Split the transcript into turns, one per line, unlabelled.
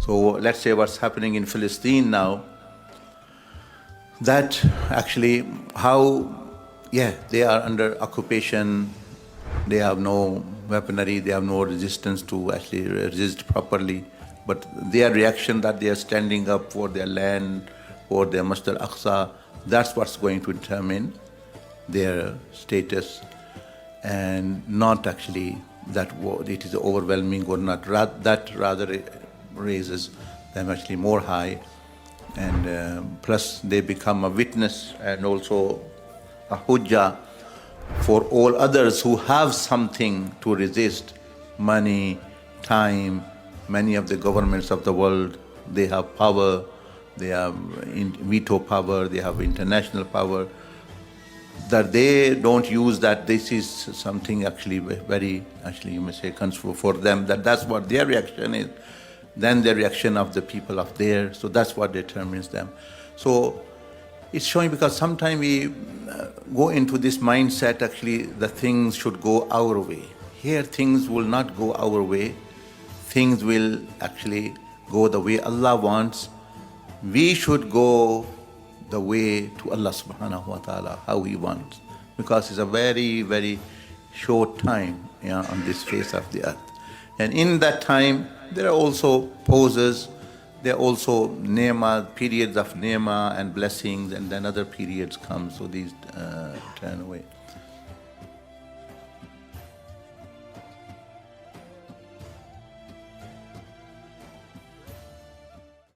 So let's say what's happening in Palestine now, that actually they are under occupation, they have no weaponry, they have no resistance to actually resist properly. But their reaction that they are standing up for their land, for their Masjid al-Aqsa, that's what's going to determine their status, and not actually that it is overwhelming or not. That rather raises them actually more high, and plus they become a witness and also a hujjah for all others who have something to resist, money, time. Many of the governments of the world, they have power, they have veto power, they have international power, that they don't use that. This is something actually very, you may say, for them, that's what their reaction is. Then the reaction of the people of there, so that's what determines them. So it's showing, because sometimes we go into this mindset, actually the things should go our way. Here things will not go our way. Things will actually go the way Allah wants. We should go the way to Allah subhanahu wa ta'ala, how He wants. Because it's a very, very short time on this face of the earth. And in that time, there are also pauses, there are also periods of ni'mah and blessings, and then other periods come, so these turn away.